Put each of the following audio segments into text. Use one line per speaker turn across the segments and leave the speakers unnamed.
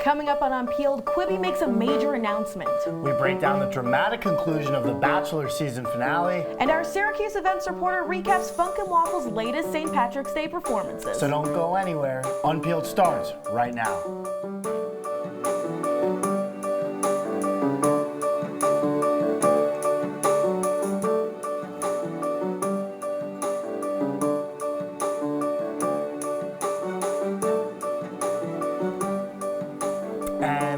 Coming up on Unpeeled, Quibi makes a major announcement.
We break down the dramatic conclusion of the Bachelor season finale.
And our Syracuse events reporter recaps Funk and Waffle's latest St. Patrick's Day performances.
So don't go anywhere. Unpeeled starts right now.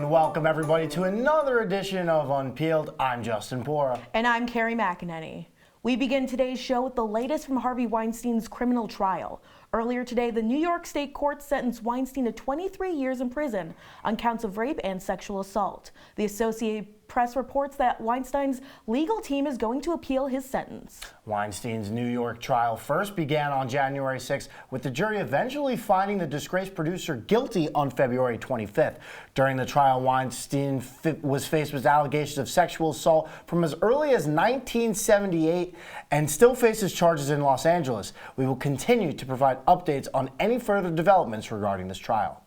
Welcome everybody to another edition of Unpeeled. I'm Justin Paura.
And I'm Kerri McAneney. We begin today's show with the latest from Harvey Weinstein's criminal trial. Earlier today, the New York State Court sentenced Weinstein to 23 years in prison on counts of rape and sexual assault. The Associated Press reports that Weinstein's legal team is going to appeal his sentence.
Weinstein's New York trial first began on January 6th, with the jury eventually finding the disgraced producer guilty on February 25th. During the trial, Weinstein was faced with allegations of sexual assault from as early as 1978 and still faces charges in Los Angeles. We will continue to provide updates on any further developments regarding this trial.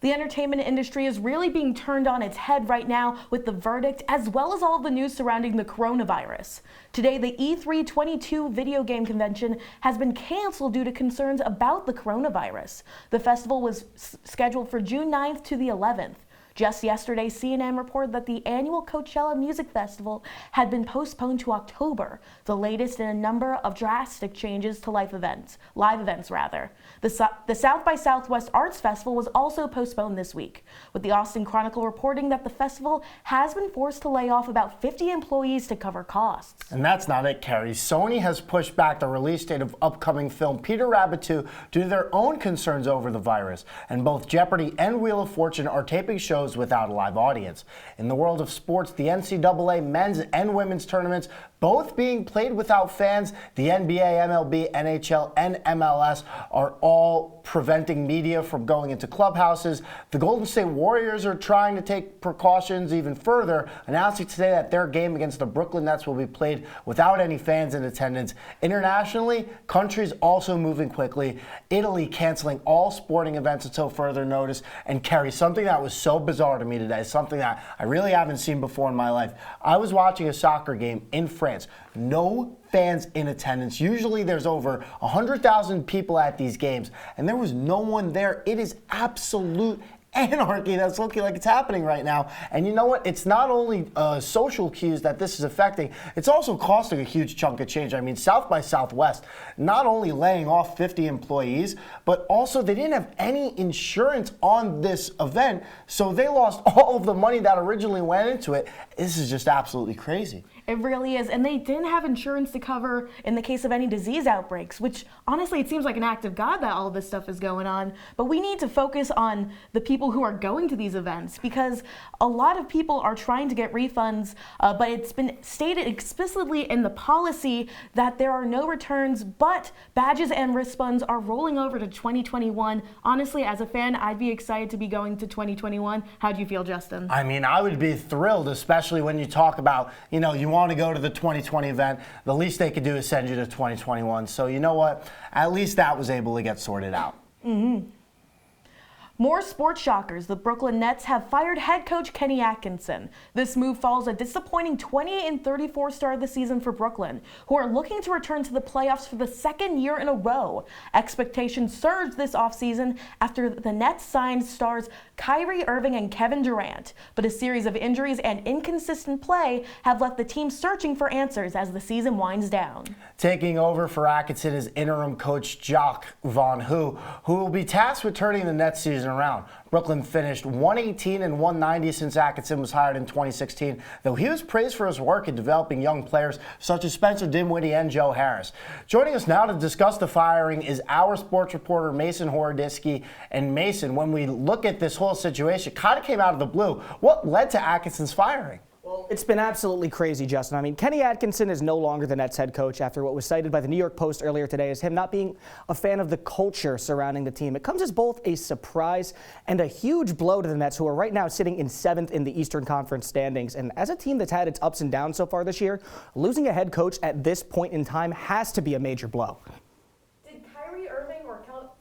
The entertainment industry is really being turned on its head right now with the verdict, as well as all of the news surrounding the coronavirus. Today, the E322 video game convention has been canceled due to concerns about the coronavirus. The festival was scheduled for June 9th to the 11th. Just yesterday, CNN reported that the annual Coachella Music Festival had been postponed to October, the latest in a number of drastic changes to live events. The South by Southwest Arts Festival was also postponed this week, with the Austin Chronicle reporting that the festival has been forced to lay off about 50 employees to cover costs.
And that's not it, Kerri. Sony has pushed back the release date of upcoming film Peter Rabbit 2 due to their own concerns over the virus. And both Jeopardy and Wheel of Fortune are taping shows without a live audience. In the world of sports, the NCAA men's and women's tournaments both being played without fans. The NBA, MLB, NHL, and MLS are all preventing media from going into clubhouses. The Golden State Warriors are trying to take precautions even further, announcing today that their game against the Brooklyn Nets will be played without any fans in attendance. Internationally, countries also moving quickly. Italy canceling all sporting events until further notice. And Kerri, something that was so bizarre to me today, something that I really haven't seen before in my life. I was watching a soccer game in France. No fans in attendance. Usually there's over 100,000 people at these games, and there was no one there. It is absolute anarchy that's looking like it's happening right now. And you know what? It's not only social cues that this is affecting, it's also costing a huge chunk of change. I mean, South by Southwest, not only laying off 50 employees, but also they didn't have any insurance on this event, so they lost all of the money that originally went into it. This is just absolutely crazy.
It really is, and they didn't have insurance to cover in the case of any disease outbreaks, which honestly, it seems like an act of God that all of this stuff is going on. But we need to focus on the people who are going to these events, because a lot of people are trying to get refunds, but it's been stated explicitly in the policy that there are no returns, but badges and wristbands are rolling over to 2021. Honestly, as a fan, I'd be excited to be going to 2021. How do you feel, Justin?
I mean, I would be thrilled, especially when you talk about, you want to go to the 2020 event, the least they could do is send you to 2021. So you know what? At least that was able to get sorted out.
Mm-hmm. More sports shockers. The Brooklyn Nets have fired head coach Kenny Atkinson. This move follows a disappointing 28-34 start of the season for Brooklyn, who are looking to return to the playoffs for the second year in a row. Expectations surged this offseason after the Nets signed stars Kyrie Irving and Kevin Durant, but a series of injuries and inconsistent play have left the team searching for answers as the season winds down.
Taking over for Atkinson is interim coach Jock Von who will be tasked with turning the Nets season around. Brooklyn finished 118 and 190 since Atkinson was hired in 2016, though he was praised for his work in developing young players such as Spencer Dinwiddie and Joe Harris. Joining us now to discuss the firing is our sports reporter Mason Horodisky. And Mason, when we look at this whole situation, it kind of came out of the blue. What led to Atkinson's firing?
Well, it's been absolutely crazy, Justin. I mean, Kenny Atkinson is no longer the Nets head coach after what was cited by the New York Post earlier today as him not being a fan of the culture surrounding the team. It comes as both a surprise and a huge blow to the Nets, who are right now sitting in 7th in the Eastern Conference standings. And as a team that's had its ups and downs so far this year, losing a head coach at this point in time has to be a major blow.
Did Kyrie Irving or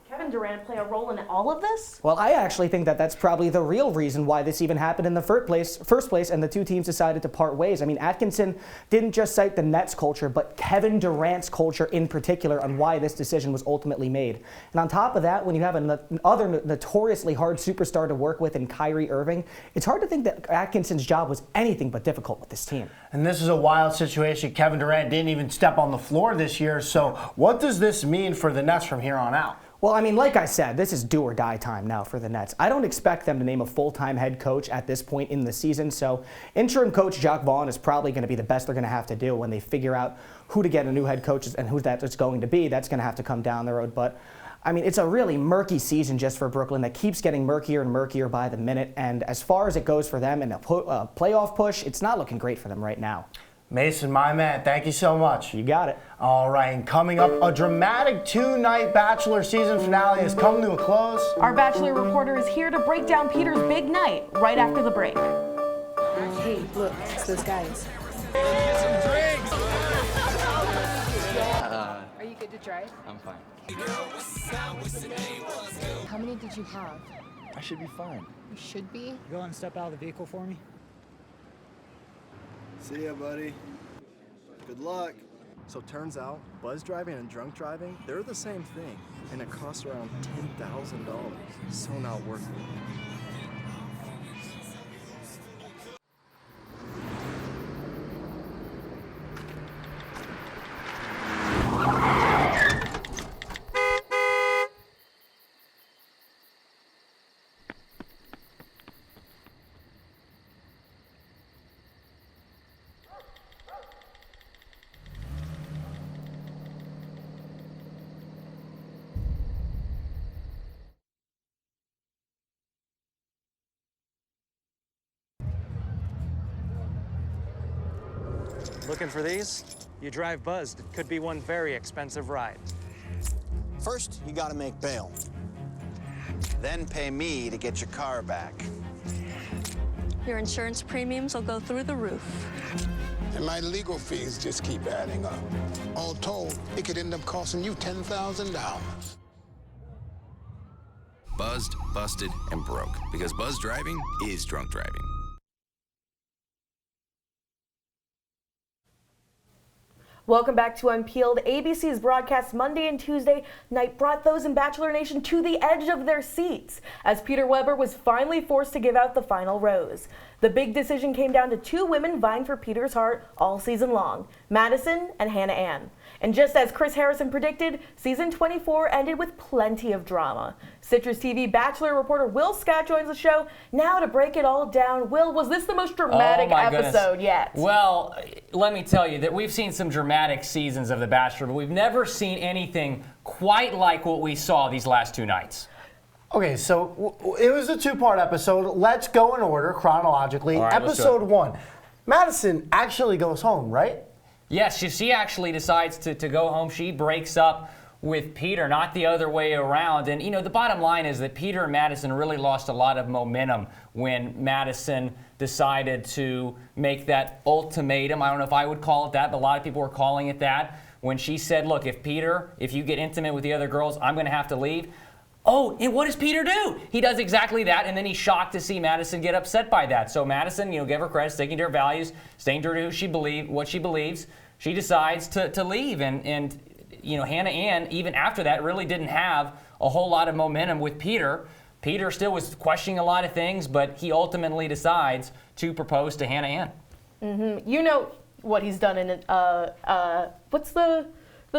Kevin Kevin Durant play a role in all of this?
Well, I actually think that that's probably the real reason why this even happened in the first place, and the two teams decided to part ways. I mean, Atkinson didn't just cite the Nets culture, but Kevin Durant's culture in particular on why this decision was ultimately made. And on top of that, when you have another notoriously hard superstar to work with in Kyrie Irving, it's hard to think that Atkinson's job was anything but difficult with this team.
And this is a wild situation. Kevin Durant didn't even step on the floor this year. So what does this mean for the Nets from here on out?
Well, I mean, like I said, this is do or die time now for the Nets. I don't expect them to name a full-time head coach at this point in the season, so interim coach Jacques Vaughn is probably going to be the best they're going to have to do when they figure out who to get a new head coach and who that's going to be. That's going to have to come down the road, but I mean, it's a really murky season just for Brooklyn that keeps getting murkier and murkier by the minute, and as far as it goes for them in a playoff push, it's not looking great for them right now.
Mason, my man, thank you so much.
You got it.
All right, and coming up, a dramatic two-night Bachelor season finale has come to a close.
Our Bachelor reporter is here to break down Peter's big night right after the break.
Hey, look, it's those guys. Are you good to drive?
I'm fine.
How many did you have?
I should be fine.
You should be.
Go and step out of the vehicle for me.
See ya, buddy. Good luck. So turns out, buzz driving and drunk driving, they're the same thing, and it costs around $10,000. So not worth it.
Looking for these? You drive buzzed. It could be one very expensive ride.
First, you gotta make bail. Then pay me to get your car back.
Your insurance premiums will go through the roof.
And my legal fees just keep adding up. All told, it could end up costing you $10,000.
Buzzed, busted, and broke. Because buzz driving is drunk driving.
Welcome back to Unpeeled. ABC's broadcast Monday and Tuesday night brought those in Bachelor Nation to the edge of their seats as Peter Weber was finally forced to give out the final rose. The big decision came down to two women vying for Peter's heart all season long, Madison and Hannah Ann. And just as Chris Harrison predicted, season 24 ended with plenty of drama. CitrusTV Bachelor reporter Will Scott joins the show now to break it all down. Will, was this the most dramatic episode yet?
Well, let me tell you that we've seen some dramatic seasons of The Bachelor, but we've never seen anything quite like what we saw these last two nights.
Okay, so it was a two-part episode. Let's go in order chronologically.
All right,
Episode 1. Madison actually goes home, right?
Yes, she actually decides to go home. She breaks up with Peter, not the other way around. And, you know, the bottom line is that Peter and Madison really lost a lot of momentum when Madison decided to make that ultimatum. I don't know if I would call it that, but a lot of people were calling it that. When she said, look, if you get intimate with the other girls, I'm going to have to leave. Oh, and what does Peter do? He does exactly that, and then he's shocked to see Madison get upset by that. So Madison, you know, give her credit, sticking to her values, staying true to what she believes. She decides to leave, and you know, Hannah Ann, even after that, really didn't have a whole lot of momentum with Peter. Peter still was questioning a lot of things, but he ultimately decides to propose to Hannah Ann.
Mm-hmm. You know what he's done in what's the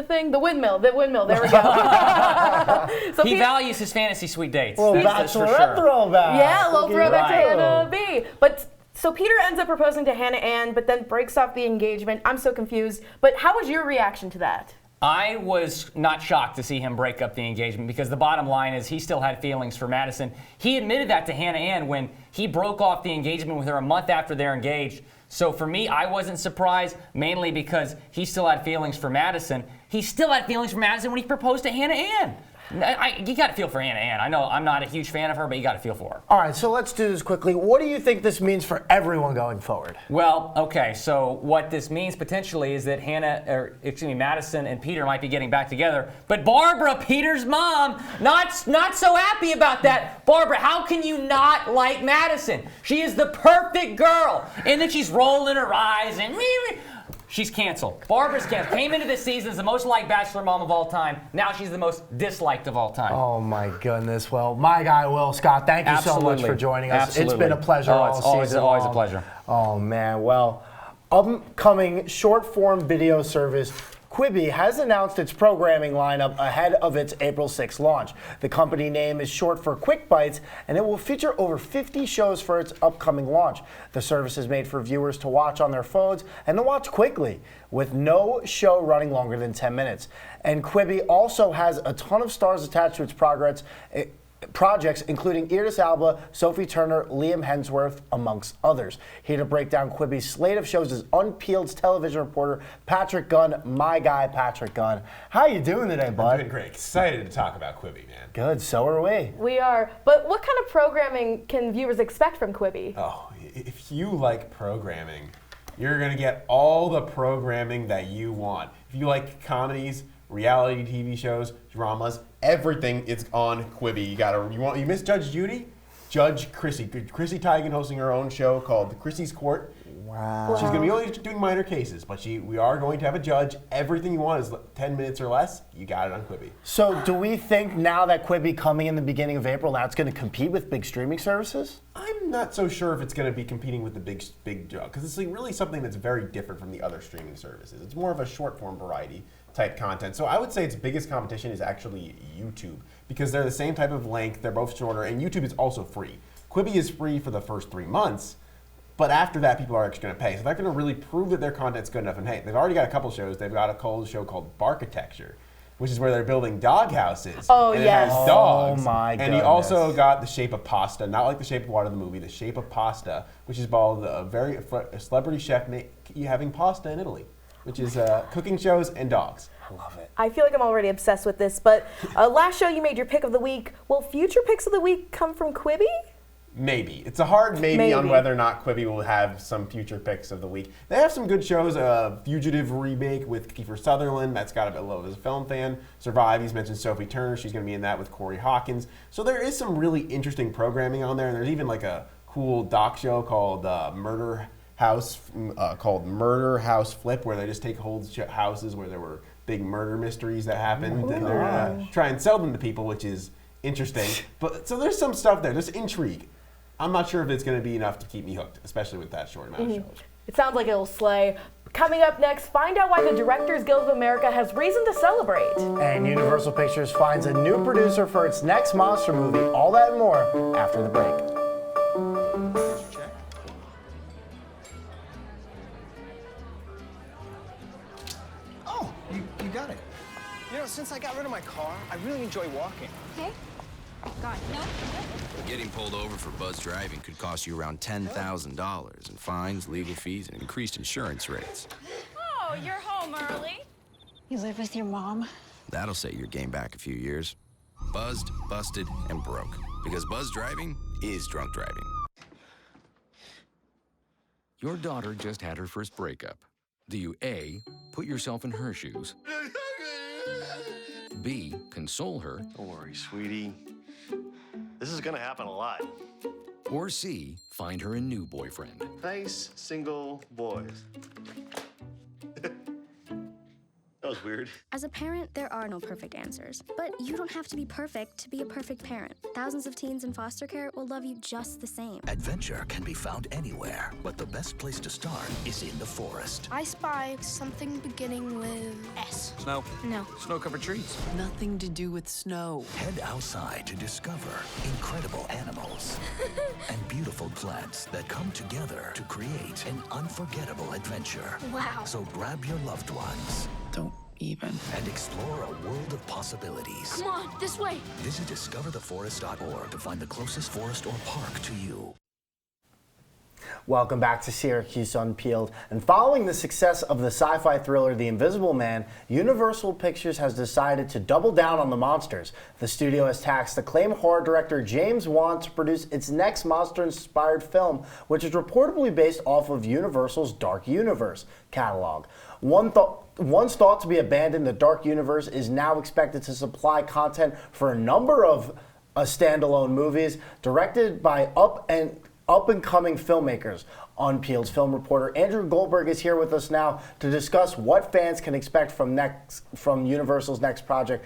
thing? The windmill. There we go. So
he values his fantasy suite dates.
Well, Bachelorette throwback.
Yeah, a little throwback to Hannah B. But so Peter ends up proposing to Hannah Ann, but then breaks off the engagement. I'm so confused. But how was your reaction to that?
I was not shocked to see him break up the engagement because the bottom line is he still had feelings for Madison. He admitted that to Hannah Ann when he broke off the engagement with her a month after they're engaged. So for me, I wasn't surprised, mainly because he still had feelings for Madison. He still had feelings for Madison when he proposed to Hannah Ann. You got to feel for Hannah Ann. I know I'm not a huge fan of her, but you got to feel for her.
All right, so let's do this quickly. What do you think this means for everyone going forward?
Well, okay, so what this means potentially is that Madison and Peter might be getting back together, but Barbara, Peter's mom, not so happy about that. Barbara, how can you not like Madison? She is the perfect girl. And then she's rolling her eyes and she's canceled. Barbara's canceled. Came into this season as the most liked Bachelor mom of all time. Now she's the most disliked of all time.
Oh my goodness. Well, my guy Will Scott, thank you so much for joining us.
Absolutely.
It's been a pleasure all season long.
Always a pleasure.
Oh man. Well, upcoming short-form video service Quibi has announced its programming lineup ahead of its April 6th launch. The company name is short for Quick Bites, and it will feature over 50 shows for its upcoming launch. The service is made for viewers to watch on their phones and to watch quickly, with no show running longer than 10 minutes. And Quibi also has a ton of stars attached to its projects, including Idris Elba, Sophie Turner, Liam Hemsworth, amongst others. Here to break down Quibi's slate of shows is Unpeeled's television reporter Patrick Gunn, my guy Patrick Gunn. How you doing today, bud?
I'm doing great. Excited to talk about Quibi, man.
Good, so are we.
We are. But what kind of programming can viewers expect from Quibi?
Oh, if you like programming, you're going to get all the programming that you want. If you like comedies, reality TV shows, dramas, everything is on Quibi. You miss Judge Judy? Judge Chrissy Teigen hosting her own show called Chrissy's Court.
Wow.
She's going to be only doing minor cases, but we are going to have a judge. Everything you want is 10 minutes or less. You got it on Quibi. So
do we think now that Quibi coming in the beginning of April, now it's going to compete with big streaming services?
I'm not so sure if it's going to be competing with the big drug, because it's really something that's very different from the other streaming services. It's more of a short form variety type content. So I would say its biggest competition is actually YouTube, because they're the same type of length, they're both shorter, and YouTube is also free. Quibi is free for the first 3 months, but after that people are actually going to pay. So they're going to really prove that their content's good enough. And hey, they've already got a couple shows. They've got a show called Barkitecture, which is where they're building dog houses.
Oh,
and
yes.
It has dogs.
Oh, my goodness.
And you also got The Shape of Pasta, not like The Shape of Water, the movie, The Shape of Pasta, which is about a celebrity chef having pasta in Italy, which is cooking shows and dogs.
I love it.
I feel like I'm already obsessed with this, but last show you made your pick of the week. Will future picks of the week come from Quibi?
Maybe. It's a hard maybe on whether or not Quibi will have some future picks of the week. They have some good shows. Fugitive remake with Kiefer Sutherland. That's got a bit low as a film fan. Survive, he's mentioned Sophie Turner. She's going to be in that with Corey Hawkins. So there is some really interesting programming on there. And there's even like a cool doc show called Murder House Flip, where they just take whole houses where there were big murder mysteries that happened, and they're gonna try and sell them to people, which is interesting. But so there's some stuff there. There's intrigue. I'm not sure if it's going to be enough to keep me hooked, especially with that short amount of shows.
It sounds like it'll slay. Coming up next, find out why the Directors Guild of America has reason to celebrate.
And Universal Pictures finds a new producer for its next monster movie. All that and more after the break.
Oh, you got it. You know, since I got rid of my car, I really enjoy walking.
Okay. God, no.
Getting pulled over for buzz driving could cost you around $10,000 in fines, legal fees, and increased insurance rates.
Oh, you're home early. You live with your mom?
That'll set your game back a few years. Buzzed, busted, and broke. Because buzz driving is drunk driving.
Your daughter just had her first breakup. Do you A, put yourself in her shoes? B, console her?
Don't worry, sweetie. This is gonna happen a lot.
Or C, find her a new boyfriend?
Nice, single boys. That was weird.
As a parent, there are no perfect answers. But you don't have to be perfect to be a perfect parent. Thousands of teens in foster care will love you just the same.
Adventure can be found anywhere, but the best place to start is in the forest.
I spy something beginning with S.
Snow.
No.
Snow-covered trees.
Nothing to do with snow.
Head outside to discover incredible animals and beautiful plants that come together to create an unforgettable adventure.
Wow.
So grab your loved ones.
Don't even.
And explore a world of possibilities.
Come on, this way.
Visit discovertheforest.org to find the closest forest or park to you.
Welcome back to Syracuse Unpeeled. And following the success of the sci-fi thriller The Invisible Man, Universal Pictures has decided to double down on the monsters. The studio has tasked acclaimed horror director James Wan to produce its next monster-inspired film, which is reportedly based off of Universal's Dark Universe catalog. Once thought to be abandoned, the Dark Universe is now expected to supply content for a number of standalone movies directed by up-and-coming filmmakers. Unpeeled's film reporter Andrew Goldberg is here with us now to discuss what fans can expect from Universal's next project.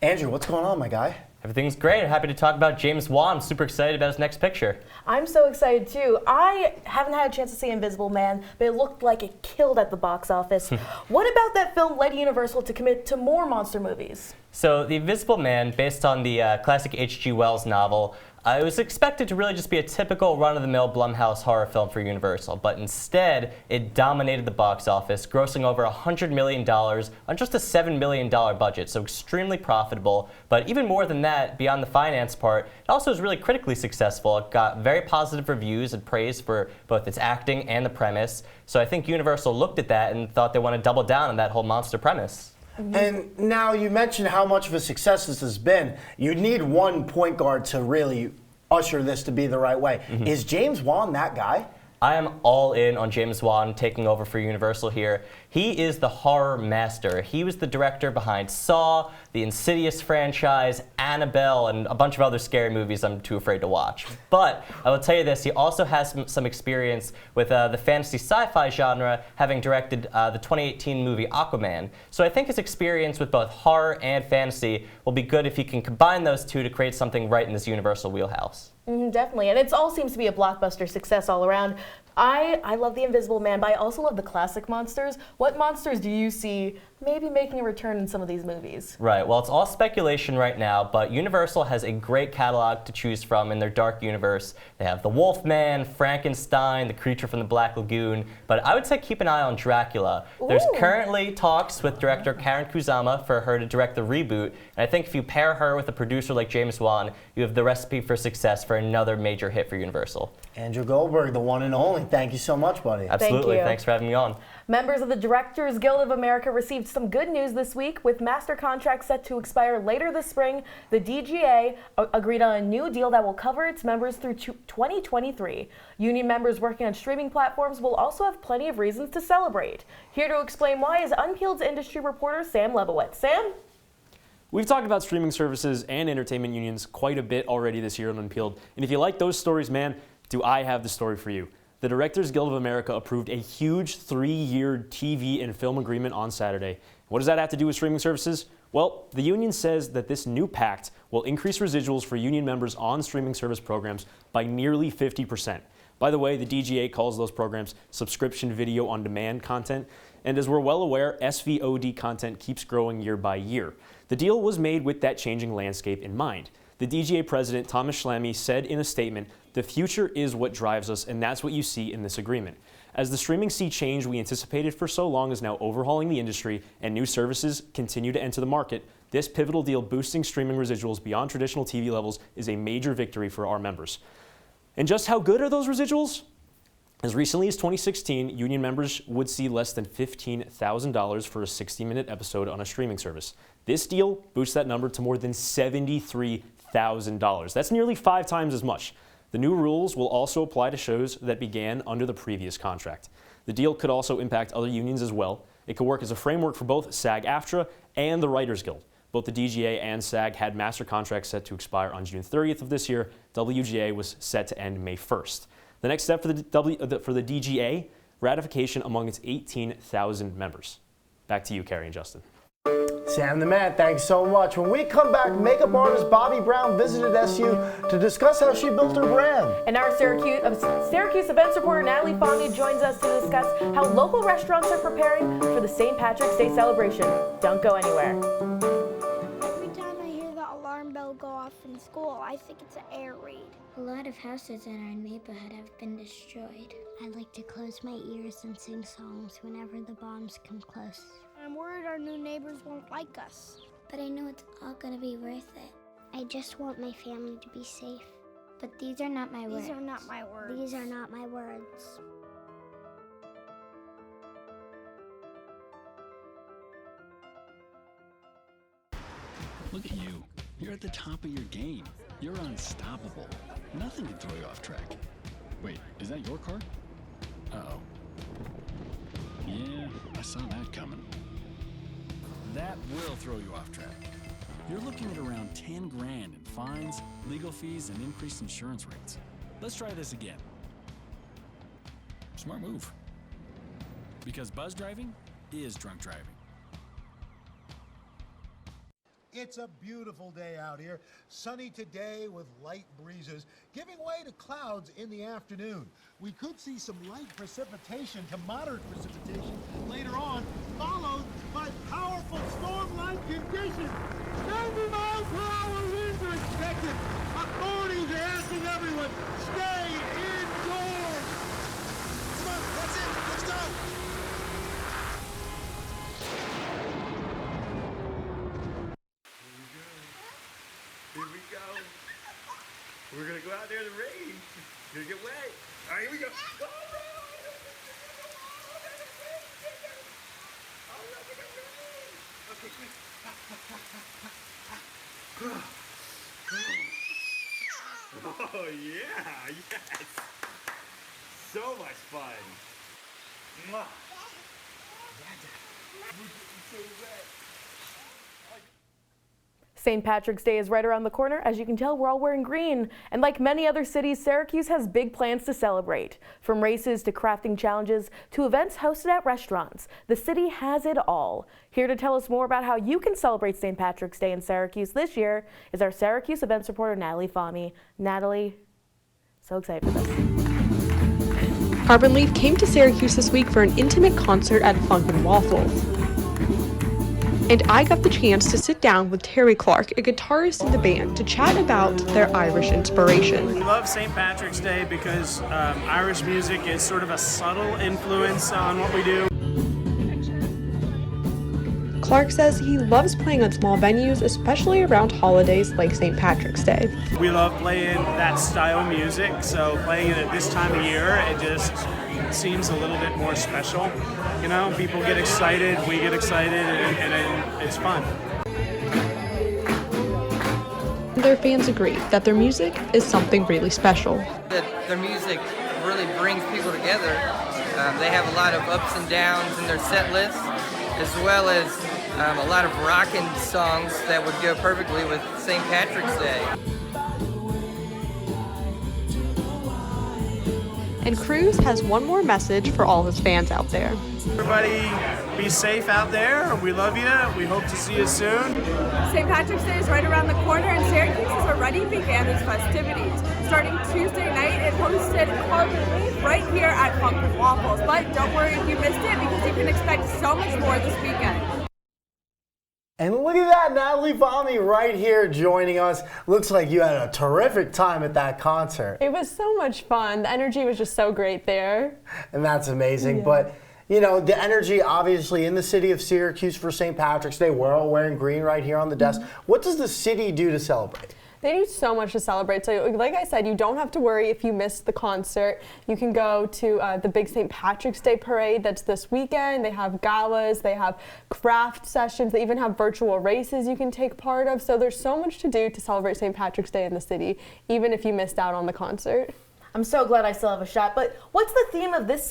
Andrew, what's going on, my guy?
Everything's great. I'm happy to talk about James Wan. I'm super excited about his next picture.
I'm so excited too. I haven't had a chance to see Invisible Man, but it looked like it killed at the box office. What about that film led Universal to commit to more monster movies?
So The Invisible Man, based on the classic H.G. Wells novel, it was expected to really just be a typical run-of-the-mill Blumhouse horror film for Universal, but instead, it dominated the box office, grossing over $100 million on just a $7 million budget, so extremely profitable. But even more than that, beyond the finance part, it also was really critically successful. It got very positive reviews and praise for both its acting and the premise. So I think Universal looked at that and thought they want to double down on that whole monster premise.
And now you mentioned how much of a success this has been. You need one point guard to really usher this to be the right way. Is James Wan that guy?
I am all in on James Wan taking over for Universal here. He is the horror master. He was the director behind Saw, the Insidious franchise, Annabelle, and a bunch of other scary movies I'm too afraid to watch. But I will tell you this, he also has some experience with the fantasy sci-fi genre, having directed the 2018 movie Aquaman. So I think his experience with both horror and fantasy will be good if he can combine those two to create something right in this Universal wheelhouse.
Definitely, and it all seems to be a blockbuster success all around. I love The Invisible Man, but I also love the classic monsters. What monsters do you see maybe making a return in some of these movies?
Right, well, it's all speculation right now, but Universal has a great catalog to choose from in their Dark Universe. They have the Wolfman, Frankenstein, the Creature from the Black Lagoon, but I would say keep an eye on Dracula.
Ooh.
There's currently talks with director Karen Kusama for her to direct the reboot, and I think if you pair her with a producer like James Wan, you have the recipe for success for another major hit for Universal.
Andrew Goldberg, the one and only. Thank you so much, buddy.
Absolutely. Thanks for having me on.
Members of the Directors Guild of America received some good news this week. With master contracts set to expire later this spring, the DGA agreed on a new deal that will cover its members through 2023. Union members working on streaming platforms will also have plenty of reasons to celebrate. Here to explain why is Unpeeled's industry reporter Sam Lebowitz. Sam?
We've talked about streaming services and entertainment unions quite a bit already this year on Unpeeled. And if you like those stories, man, do I have the story for you. The Directors Guild of America approved a huge 3-year TV and film agreement on Saturday. What does that have to do with streaming services? Well, the union says that this new pact will increase residuals for union members on streaming service programs by nearly 50%. By the way, the DGA calls those programs subscription video on demand content. And as we're well aware, SVOD content keeps growing year by year. The deal was made with that changing landscape in mind. The DGA president, Thomas Schlamme, said in a statement, "The future is what drives us, and that's what you see in this agreement. As the streaming sea change we anticipated for so long is now overhauling the industry and new services continue to enter the market, this pivotal deal boosting streaming residuals beyond traditional TV levels is a major victory for our members." And just how good are those residuals? As recently as 2016, union members would see less than $15,000 for a 60-minute episode on a streaming service. This deal boosts that number to more than $73,000. That's nearly 5 times as much. The new rules will also apply to shows that began under the previous contract. The deal could also impact other unions as well. It could work as a framework for both SAG-AFTRA and the Writers Guild. Both the DGA and SAG had master contracts set to expire on June 30th of this year. WGA was set to end May 1st. The next step for the DGA, ratification among its 18,000 members. Back to you, Kerri and Justin.
Sam the Man, thanks so much. When we come back, makeup artist Bobby Brown visited SU to discuss how she built her brand.
And our Syracuse events reporter Natalie Fahmy joins us to discuss how local restaurants are preparing for the St. Patrick's Day celebration. Don't go anywhere.
Every time I hear the alarm bell go off in school, I think it's an air raid.
A lot of houses in our neighborhood have been destroyed. I like to close my ears and sing songs whenever the bombs come close.
I'm worried our new neighbors won't like us.
But I know it's all gonna be worth it. I just want my family to be safe.
But these are not my words. These are not my words. These are not my words.
Look at you. You're at the top of your game. You're unstoppable. Nothing can throw you off track. Wait, is that your car? Uh-oh. Yeah, I saw that coming. That will throw you off track. You're looking at around 10 grand in fines, legal fees, and increased insurance rates. Let's try this again. Smart move. Because buzz driving is drunk driving.
It's a beautiful day out here. Sunny today with light breezes, giving way to clouds in the afternoon. We could see some light precipitation to moderate precipitation later on, followed by powerful storm-like conditions. 90 miles per hour winds are expected. Authorities are asking everyone, stay indoors. Come on, that's it. Let's go.
Here we go. We're gonna go out there in the rain. You're gonna get wet. All right, here we go. Go, okay, quick. Oh yeah, yes. So much fun. Mwah. So wet.
St. Patrick's Day is right around the corner. As you can tell, we're all wearing green. And like many other cities, Syracuse has big plans to celebrate. From races to crafting challenges to events hosted at restaurants, the city has it all. Here to tell us more about how you can celebrate St. Patrick's Day in Syracuse this year is our Syracuse events reporter, Natalie Fahmy. Natalie, so excited for this.
Carbon Leaf came to Syracuse this week for an intimate concert at Funk and Waffles. And I got the chance to sit down with Terry Clark, a guitarist in the band, to chat about their Irish inspiration.
We love St. Patrick's Day because Irish music is sort of a subtle influence on what we do.
Clark says he loves playing on small venues, especially around holidays like St. Patrick's Day.
We love playing that style of music, so playing it at this time of year, it just seems a little bit more special. You know, people get excited, we get excited, and it's fun.
Their fans agree that their music is something really special.
Their music really brings people together. They have a lot of ups and downs in their set list, as well as a lot of rockin' songs that would go perfectly with St. Patrick's Day.
And Cruz has one more message for all his fans out there.
Everybody be safe out there. We love you. We hope to see you soon.
St. Patrick's Day is right around the corner, and Syracuse has already began its festivities. Starting Tuesday night, it hosted Carbon Leaf right here at Funk and Waffles. But don't worry if you missed it, because you can expect so much more this weekend.
And look at that, Natalie Fahmy right here joining us. Looks like you had a terrific time at that concert.
It was so much fun. The energy was just so great there.
And that's amazing.
Yeah.
But, you know, the energy obviously in the city of Syracuse for St. Patrick's Day. We're all wearing green right here on the desk. What does the city do to celebrate?
They do so much to celebrate. So like I said, you don't have to worry if you missed the concert. You can go to the big St. Patrick's Day parade that's this weekend. They have galas, they have craft sessions, they even have virtual races you can take part of. So there's so much to do to celebrate St. Patrick's Day in the city, even if you missed out on the concert.
I'm so glad I still have a shot. But what's the theme of this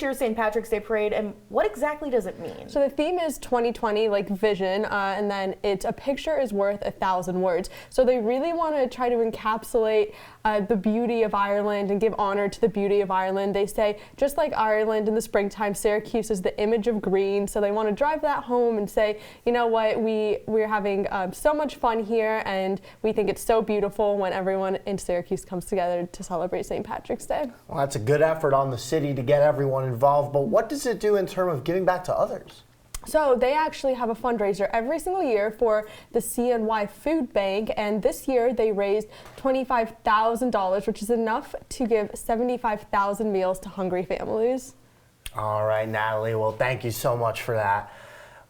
year's St. Patrick's Day parade, and what exactly does it mean?
So the theme is 2020, like vision, and then it's a picture is worth 1,000 words. So they really want to try to encapsulate the beauty of Ireland and give honor to the beauty of Ireland. They say, just like Ireland in the springtime, Syracuse is the image of green. So they want to drive that home and say, you know what, we're having so much fun here, and we think it's so beautiful when everyone in Syracuse comes together to celebrate St. Patrick's Day.
Well, that's a good effort on the city to get everyone involved, but what does it do in terms of giving back to others?
So they actually have a fundraiser every single year for the CNY Food Bank, and this year they raised $25,000, which is enough to give 75,000 meals to hungry families.
All right, Natalie, well, thank you so much for that.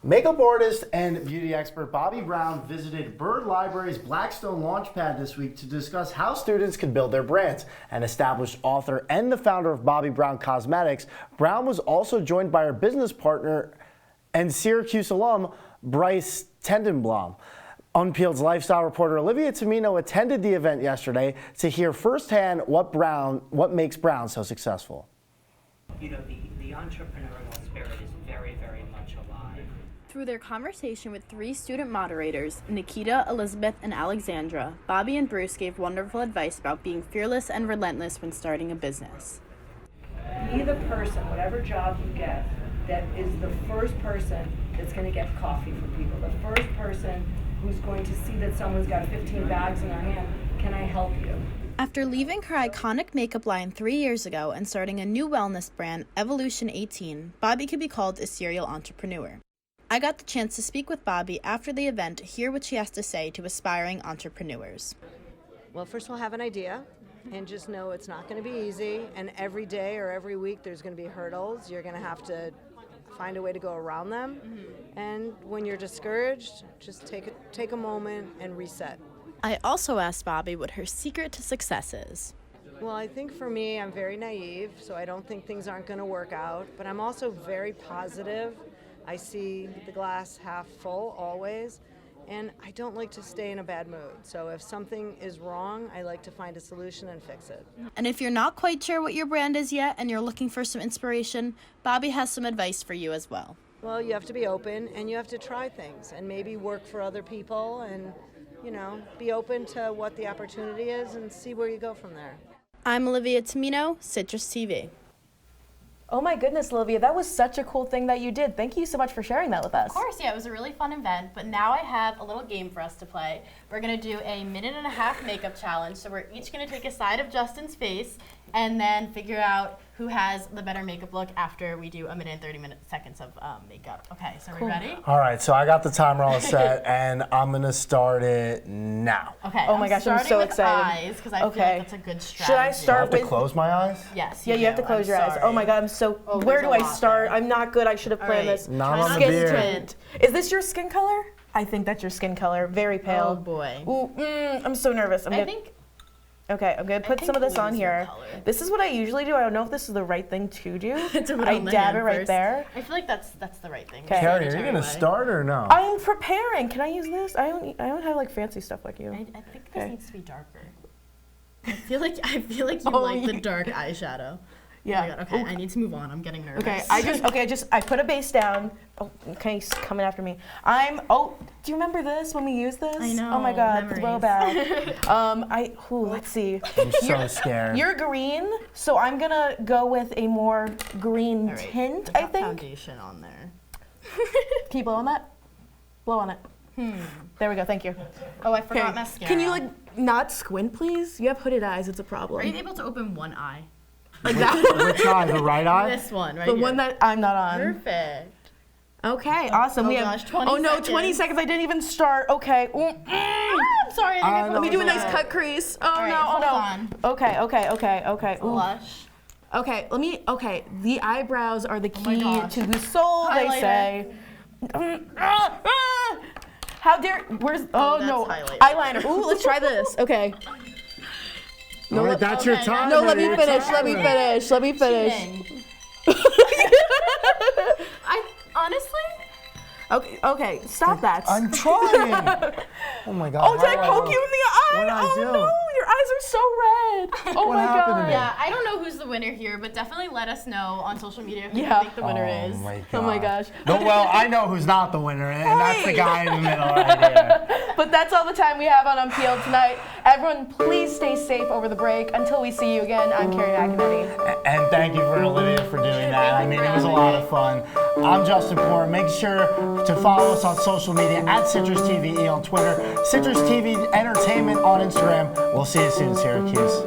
Makeup artist and beauty expert Bobbi Brown visited Bird Library's Blackstone Launchpad this week to discuss how students can build their brands. An established author and the founder of Bobbi Brown Cosmetics, Brown was also joined by her business partner and Syracuse alum, Bryce Tenenbaum. Unpeeled's lifestyle reporter Olivia Tamino attended the event yesterday to hear firsthand what makes Brown so successful.
You know, the entrepreneurial spirit is very, very much alive.
Through their conversation with 3 student moderators, Nikita, Elizabeth, and Alexandra, Bobbi and Bruce gave wonderful advice about being fearless and relentless when starting a business.
Be the person, whatever job you get, that is the first person that's going to get coffee for people, the first person who's going to see that someone's got 15 bags in their hand. Can I help you?
After leaving her iconic makeup line 3 years ago and starting a new wellness brand, Evolution 18, Bobbi could be called a serial entrepreneur. I got the chance to speak with Bobbi after the event to hear what she has to say to aspiring entrepreneurs.
Well, first of all, have an idea and just know it's not going to be easy, and every day or every week there's going to be hurdles. You're going to have to find a way to go around them. And when you're discouraged, just take a moment and reset.
I also asked Bobbi what her secret to success is.
Well, I think for me, I'm very naive, so I don't think things aren't going to work out, but I'm also very positive. I see the glass half full always, and I don't like to stay in a bad mood. So if something is wrong, I like to find a solution and fix it.
And if you're not quite sure what your brand is yet and you're looking for some inspiration, Bobbi has some advice for you as well.
Well, you have to be open and you have to try things and maybe work for other people and, you know, be open to what the opportunity is and see where you go from there.
I'm Olivia Tamino, CitrusTV.
Oh my goodness, Olivia, that was such a cool thing that you did. Thank you so much for sharing that with us.
Of course, yeah, it was a really fun event, but now I have a little game for us to play. We're gonna do a 1.5-minute makeup challenge, so we're each gonna take a side of Justin's face and then figure out who has the better makeup look after we do 1 minute and 30 seconds of makeup. Okay, so are we ready?
All right, so I got the timer all set, and I'm gonna start it now.
Okay.
Oh my gosh, I'm so excited.
Eyes, because I feel like that's a good strategy.
Should I start
with? I have to close my eyes?
Yes.
Yeah, you have to close your eyes. Oh my God, I'm so. Where do I start? I'm not good. I should have planned this.
Not on the beard.
Tint. Is this your skin color? I think that's your skin color. Very pale.
Oh boy.
Ooh, I'm so nervous. Okay, I'm gonna put some of this on here. This is what I usually do. I don't know if this is the right thing to do. I dab it right there.
I feel like that's the right thing.
Kerri, are you gonna start or no?
I'm preparing. Can I use this? I don't have like fancy stuff like you.
I think this needs to be darker. I feel like you like the dark eyeshadow.
Yeah.
Oh my God. Okay, I need to move on. I'm getting nervous.
Okay, I put a base down. Oh, okay, he's coming after me. Do you remember this when we used this?
I know.
Oh my God,
memories.
throwback. Let's see.
I'm so scared.
You're green, so I'm gonna go with a more green tint, I think.
Foundation on there.
Can you blow on that? Blow on it. There we go, thank you.
Oh, I forgot mascara.
Can you not squint, please? You have hooded eyes, it's a problem.
Are you able to open one eye?
Like that one?
Which eye, the right eye?
This one, right
The
here.
one that I'm not on.
Perfect.
Okay, awesome.
Oh
we
gosh,
have
20 seconds.
20 seconds. I didn't even start. Okay.
I'm sorry.
Let me do a nice cut crease. Oh
right,
no,
hold
no.
on.
Okay.
Blush.
Okay, the eyebrows are the key to the soul,
Highlighter.
they say. How dare, no,
highlighter.
eyeliner. Ooh, let's try this. Okay.
All right, that's your time.
No, let me finish.
I honestly.
Okay, stop that.
I'm trying. Oh my God.
Oh, did I poke you in the eye?
What did I do?
No, your eyes are so red. Oh
What
my
happened
God.
to me?
Yeah, I don't know who's the winner here, but definitely let us know on social media who you think the winner is.
Oh my gosh.
No, well, I know who's not the winner, and that's the guy in the middle right here.
But that's all the time we have on Unpeeled tonight. Everyone, please stay safe over the break. Until we see you again, I'm Kerri McAneney.
And thank you for Olivia for doing that. I mean, it was a lot of fun. I'm Justin Paura. Make sure to follow us on social media at CitrusTV on Twitter, CitrusTV Entertainment on Instagram. We'll see you soon, Syracuse.